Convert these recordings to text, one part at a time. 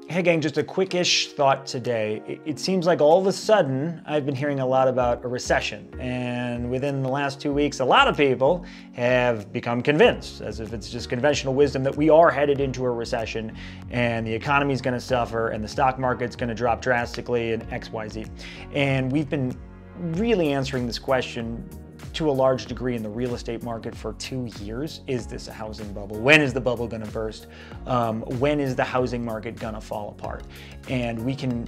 Hey gang, just a quickish thought today. It seems like all of a sudden I've been hearing a lot about a recession, and within the last 2 weeks a lot of people have become convinced, as if it's just conventional wisdom, that we are headed into a recession and the economy is going to suffer and the stock market's going to drop drastically and XYZ. And we've been really answering this question to a large degree in the real estate market for 2 years. Is this a housing bubble? When is the bubble going to burst? When is the housing market going to fall apart? And we can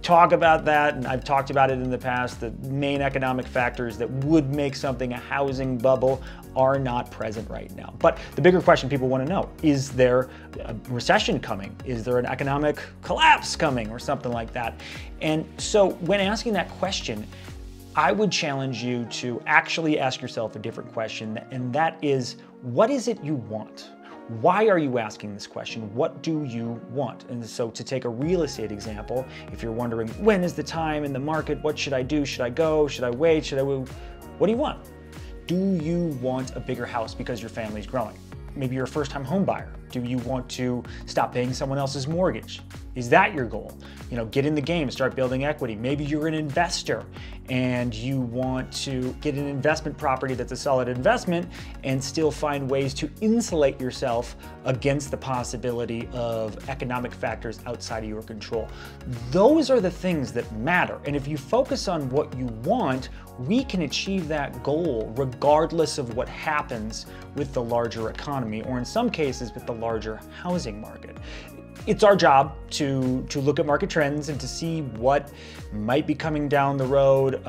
talk about that, and I've talked about it in the past. The main economic factors that would make something a housing bubble are not present right now. But the bigger question people want to know, is there a recession coming? Is there an economic collapse coming or something like that? And so when asking that question, I would challenge you to actually ask yourself a different question, and that is, what is it you want? Why are you asking this question? What do you want? And so to take a real estate example, if you're wondering, when is the time in the market? What should I do? Should I go? Should I wait? What do you want? Do you want a bigger house because your family's growing? Maybe you're a first-time home buyer. Do you want to stop paying someone else's mortgage? Is that your goal? You know, get in the game, start building equity. Maybe you're an investor and you want to get an investment property that's a solid investment and still find ways to insulate yourself against the possibility of economic factors outside of your control. Those are the things that matter. And if you focus on what you want, we can achieve that goal regardless of what happens with the larger economy, or in some cases with the larger housing market. It's our job to look at market trends and to see what might be coming down the road,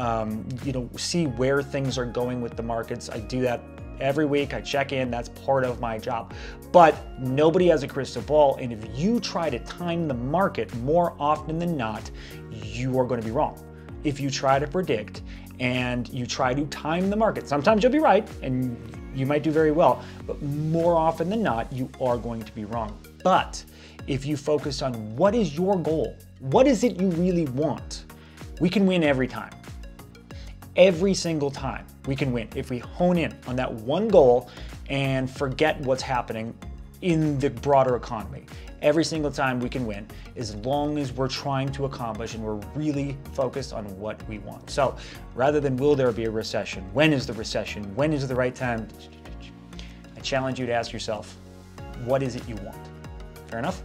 see where things are going with the markets. I do that every week. I check in. That's part of my job. But nobody has a crystal ball, and if you try to time the market, more often than not, you are going to be wrong. If you try to predict and you try to time the market, sometimes you'll be right and you might do very well, but more often than not, you are going to be wrong. But if you focus on what is your goal, what is it you really want, we can win every time. Every single time we can win if we hone in on that one goal and forget what's happening in the broader economy. Every single time we can win, as long as we're trying to accomplish and we're really focused on what we want. So rather than will there be a recession, when is the recession, when is the right time, I challenge you to ask yourself, what is it you want? Fair enough?